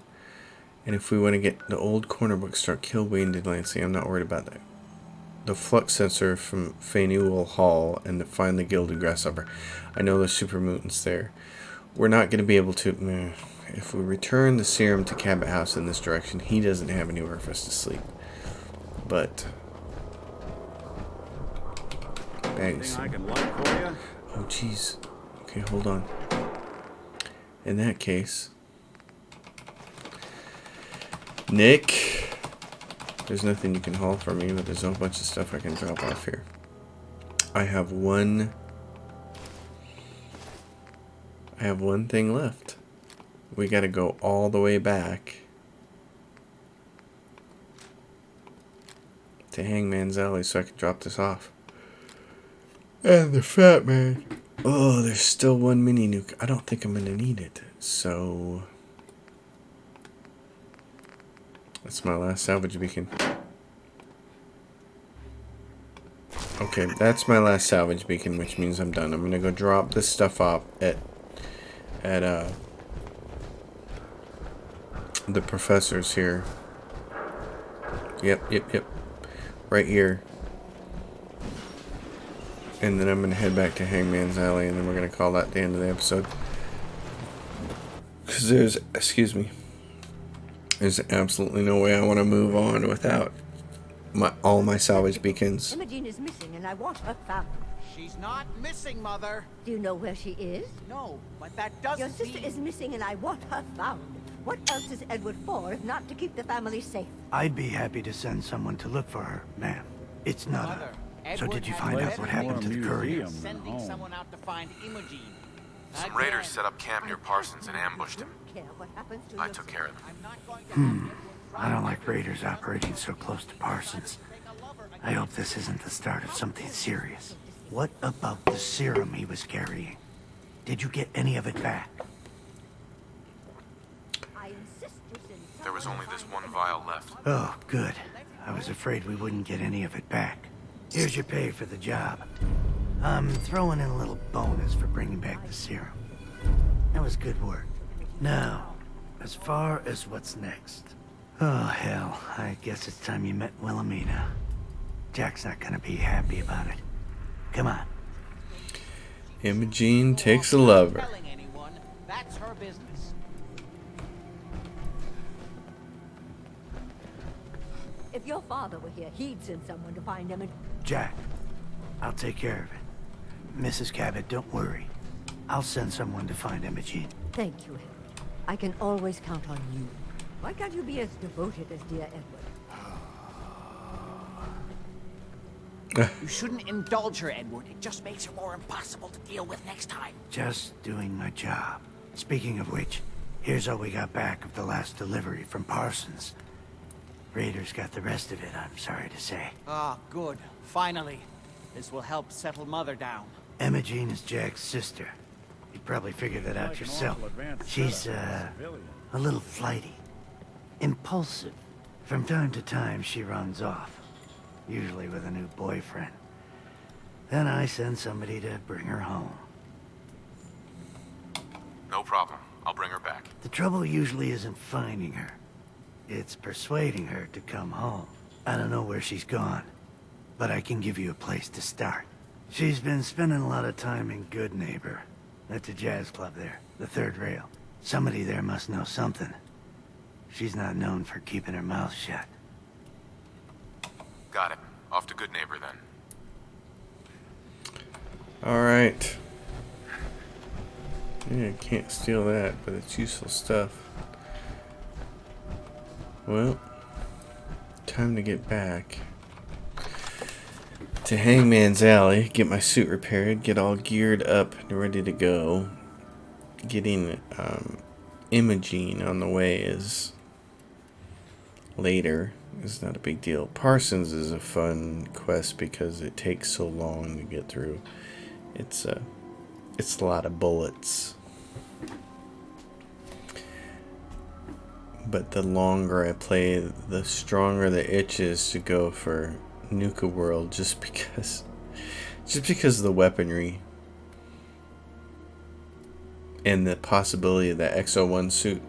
And if we want to get the old corner bookstore, kill Wayne Delancey, I'm not worried about that. The flux sensor from Faneuil Hall and to find the Gilded Grasshopper. I know there's super mutants there. We're not going to be able to... If we return the serum to Cabot House in this direction, he doesn't have anywhere for us to sleep. But... Anything I can lock for you? Oh, jeez. Okay, hold on. In that case... Nick... There's nothing you can haul for me, but there's a whole bunch of stuff I can drop off here. I have one... I have one thing left. We gotta go all the way back to Hangman's Alley so I can drop this off. And the fat man. Oh, there's still one mini nuke. I don't think I'm gonna need it. So that's my last salvage beacon. Okay, that's my last salvage beacon, which means I'm done. I'm gonna go drop this stuff off at the professor's here. Yep. Right here. And then I'm gonna head back to Hangman's Alley, and then we're gonna call that the end of the episode. Because there's absolutely no way I want to move on without all my salvage beacons. Imogene is missing, and I want her found. She's not missing, Mother. Do you know where she is? No, but that doesn't Your sister is missing, and I want her found. What else is Edward for, if not to keep the family safe? I'd be happy to send someone to look for her, ma'am. It's not So did you find out what happened to the courier? Sending someone out to find Imogene. Some raiders set up camp near Parsons and ambushed him. I took care of them. I don't like raiders operating so close to Parsons. I hope this isn't the start of something serious. What about the serum he was carrying? Did you get any of it back? There was only this one vial left. Oh, good. I was afraid we wouldn't get any of it back. Here's your pay for the job. I'm throwing in a little bonus for bringing back the serum. That was good work. Now, as far as what's next. Oh, hell. I guess it's time you met Wilhelmina. Jack's not gonna be happy about it. Come on. Imogene takes a lover. That's her business. If your father were here, he'd send someone to find Imogene. Jack, I'll take care of it. Mrs. Cabot, don't worry. I'll send someone to find Imogene. Thank you, Henry. I can always count on you. Why can't you be as devoted as dear Edward? You shouldn't indulge her, Edward. It just makes her more impossible to deal with next time. Just doing my job. Speaking of which, here's all we got back of the last delivery from Parsons. Raiders got the rest of it, I'm sorry to say. Ah, good. Finally. This will help settle Mother down. Imogene is Jack's sister. You probably figured that out yourself. She's, a little flighty. Impulsive. From time to time, she runs off. Usually with a new boyfriend. Then I send somebody to bring her home. No problem. I'll bring her back. The trouble usually isn't finding her. It's persuading her to come home. I don't know where she's gone, but I can give you a place to start. She's been spending a lot of time in Good Neighbor. That's a jazz club there, the third rail. Somebody there must know something. She's not known for keeping her mouth shut. Got it. Off to Good Neighbor then. Alright. Yeah, can't steal that, but it's useful stuff. Well, time to get back to Hangman's Alley, get my suit repaired, get all geared up and ready to go. Getting Imogene on the way is later. It's not a big deal. Parsons is a fun quest because it takes so long to get through. It's a lot of bullets. But the longer I play, the stronger the itch is to go for Nuka World, just because of the weaponry and the possibility of the XO1 suit.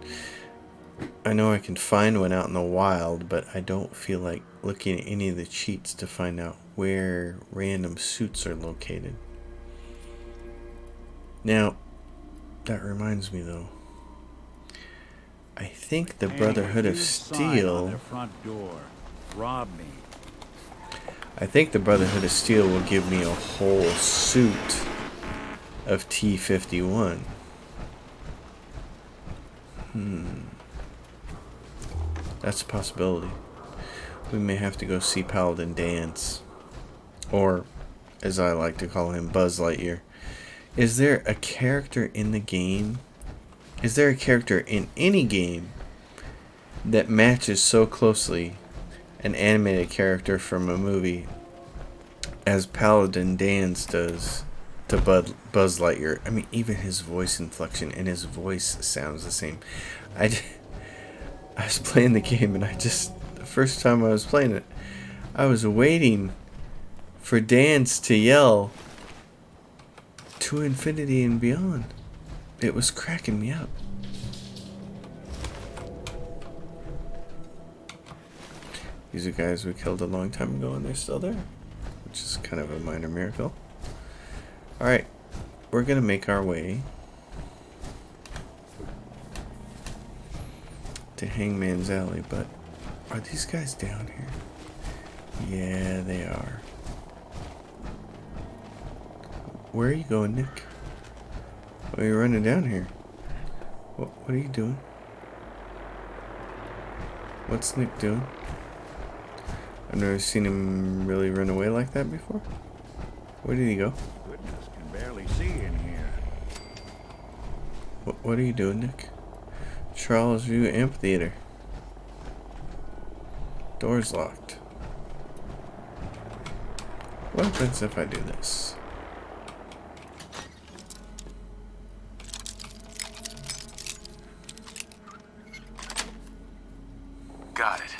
I know I can find one out in the wild, but I don't feel like looking at any of the cheats to find out where random suits are located. Now, that reminds me though. I think the Brotherhood of Steel. On their front door. Rob me. I think the Brotherhood of Steel will give me a whole suit of T-51. That's a possibility. We may have to go see Paladin dance. Or, as I like to call him, Buzz Lightyear. Is there a character in the game? Is there a character in any game that matches so closely an animated character from a movie as Paladin Dan's does to Buzz Lightyear? I mean, even his voice inflection and his voice sounds the same. I was playing the game and the first time I was playing it, I was waiting for Dan's to yell to infinity and beyond. It was cracking me up. These are guys we killed a long time ago and they're still there, which is kind of a minor miracle. Alright, we're gonna make our way to Hangman's Alley, but are these guys down here? Yeah, they are. Where are you going, Nick? Why are you running down here? What are you doing? What's Nick doing? I've never seen him really run away like that before. Where did he go? Goodness, can barely see in here. What are you doing, Nick? Charles View Amphitheater. Door's locked. What happens if I do this? Got it.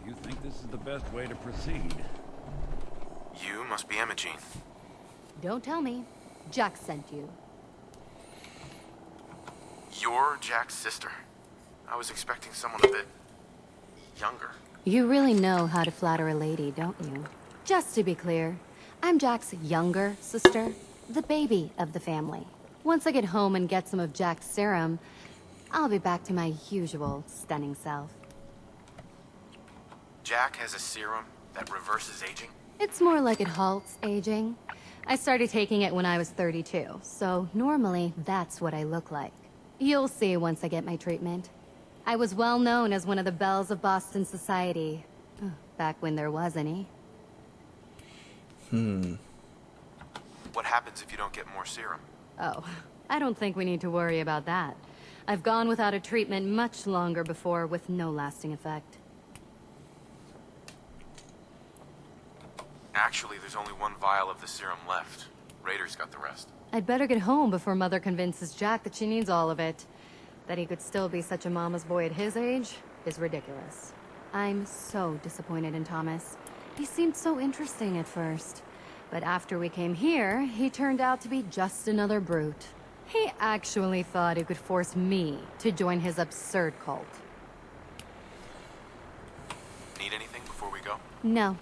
You think this is the best way to proceed? You must be Imogene. Don't tell me. Jack sent you. You're Jack's sister. I was expecting someone a bit younger. You really know how to flatter a lady, don't you? Just to be clear, I'm Jack's younger sister, the baby of the family. Once I get home and get some of Jack's serum, I'll be back to my usual stunning self. Jack has a serum that reverses aging? It's more like it halts aging. I started taking it when I was 32, so normally that's what I look like. You'll see once I get my treatment. I was well known as one of the belles of Boston society, back when there was any. What happens if you don't get more serum? Oh, I don't think we need to worry about that. I've gone without a treatment much longer before with no lasting effect. Actually, there's only one vial of the serum left. Raiders got the rest. I'd better get home before Mother convinces Jack that she needs all of it. That he could still be such a mama's boy at his age is ridiculous. I'm so disappointed in Thomas. He seemed so interesting at first. But after we came here, he turned out to be just another brute. He actually thought he could force me to join his absurd cult. Need anything before we go? No.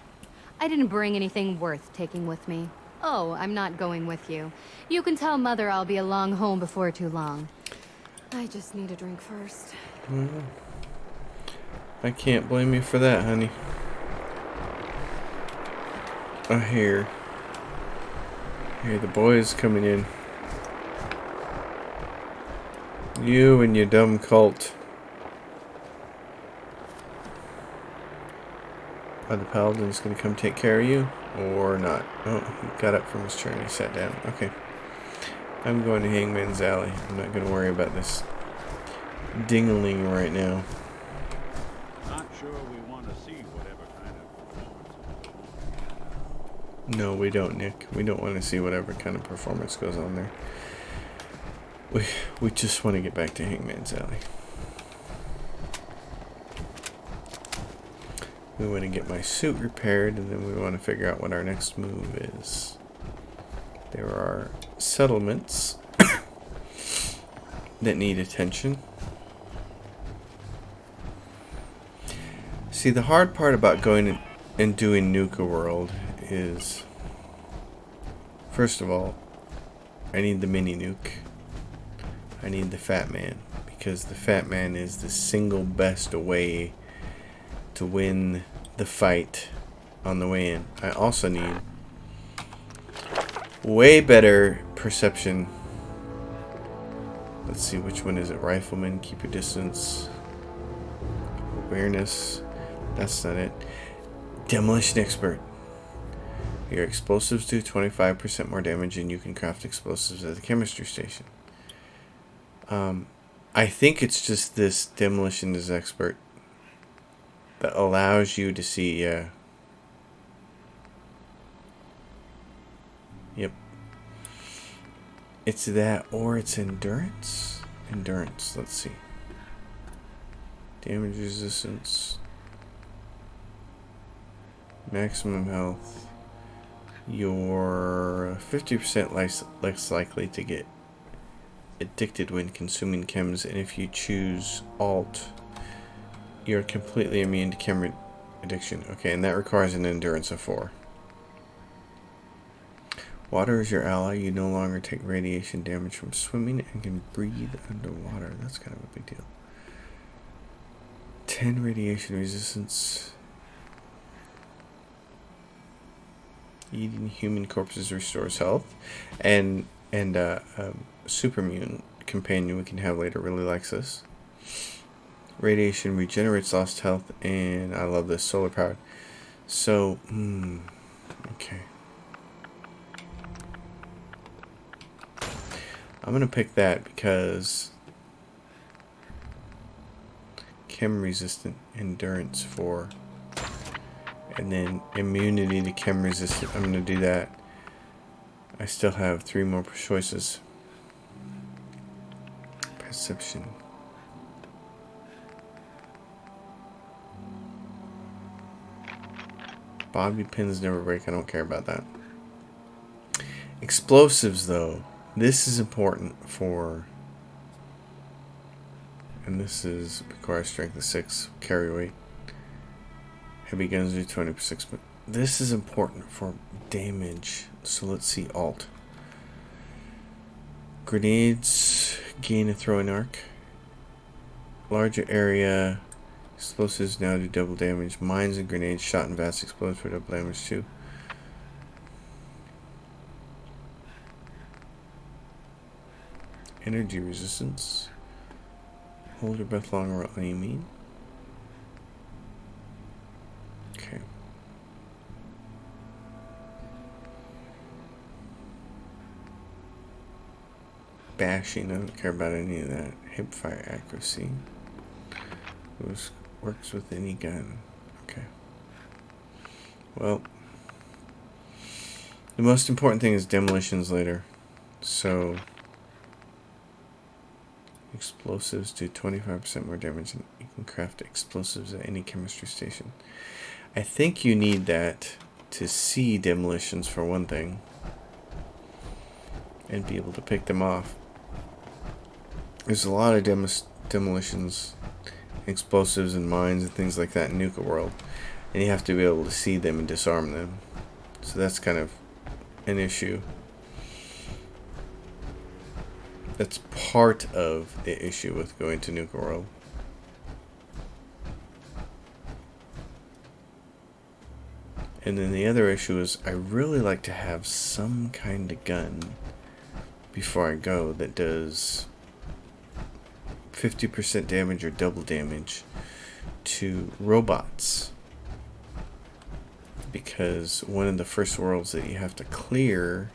I didn't bring anything worth taking with me. Oh, I'm not going with you. You can tell Mother I'll be along home before too long. I just need a drink first. I can't blame you for that, honey. I hear the boys coming in. You and your dumb cult. Are the paladins gonna come take care of you? Or not? Oh, he got up from his chair and he sat down. Okay. I'm going to Hangman's Alley. I'm not gonna worry about this ding-a-ling right now. Not sure we want to see whatever kind of performance. No, we don't, Nick. We don't want to see whatever kind of performance goes on there. We just want to get back to Hangman's Alley. We want to get my suit repaired, and then we want to figure out what our next move is. There are settlements that need attention. See, the hard part about going and doing Nuka World is, first of all, I need the mini nuke. I need the Fat Man, because the Fat Man is the single best way to win the fight on the way in. I also need way better perception. Let's see, which one is it? Rifleman, keep your distance. Awareness. That's not it. Demolition Expert. Your explosives do 25% more damage, and you can craft explosives at the chemistry station. I think it's just this demolition is expert that allows you to see, yeah. Yep. It's that, or it's endurance. Endurance, let's see. Damage resistance. Maximum health. You're 50% less likely to get addicted when consuming chems, and if you choose Alt, you're completely immune to chem addiction. Okay, and that requires an endurance of 4. Water is your ally. You no longer take radiation damage from swimming and can breathe underwater. That's kind of a big deal. 10 radiation resistance. Eating human corpses restores health, and Supermune companion we can have later really likes this. Radiation regenerates lost health, and I love this, solar powered. So, okay. I'm gonna pick that because chem resistant, endurance 4, and then immunity to chem resistant. I'm gonna do that. I still have 3 more choices. Perception. Bobby pins never break. I don't care about that. Explosives, though. This is important for... And this is requires strength of 6, carry weight. Heavy guns do 20%, but this is important for damage. So let's see Alt. Grenades gain a throwing arc. Larger area. Explosives now do double damage. Mines and grenades shot in vast explodes for double damage too. Energy resistance. Hold your breath longer while aiming. Okay. Bashing, I don't care about any of that. Hipfire accuracy. Works with any gun. Okay. Well, the most important thing is demolitions later. So, explosives do 25% more damage, and you can craft explosives at any chemistry station. I think you need that to see demolitions for one thing, and be able to pick them off. There's a lot of demolitions, explosives and mines and things like that in Nuka World, and you have to be able to see them and disarm them. So that's kind of an issue. That's part of the issue with going to Nuka World. And then the other issue is I really like to have some kind of gun before I go that does 50% damage or double damage to robots, because one of the first worlds that you have to clear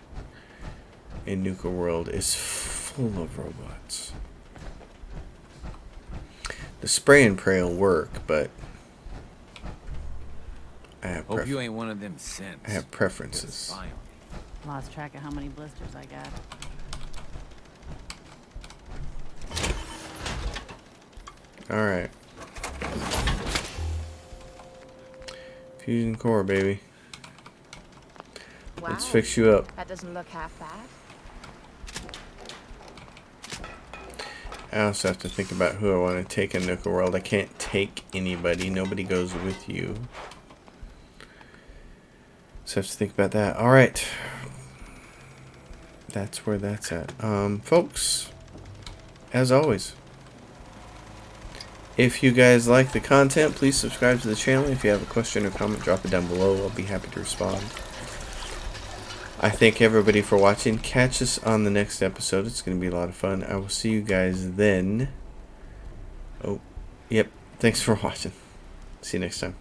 in Nuka World is full of robots. The spray and pray will work, but I have Hope you ain't one of them synths. I have preferences. Lost track of how many blisters I got. Alright. Fusion core, baby. Wow. Let's fix you up. That doesn't look half bad. I also have to think about who I want to take in Nuka World. I can't take anybody. Nobody goes with you. So I have to think about that. Alright. That's where that's at. Folks, as always, if you guys like the content, please subscribe to the channel. If you have a question or comment, drop it down below. I'll be happy to respond. I thank everybody for watching. Catch us on the next episode. It's going to be a lot of fun. I will see you guys then. Oh, yep. Thanks for watching. See you next time.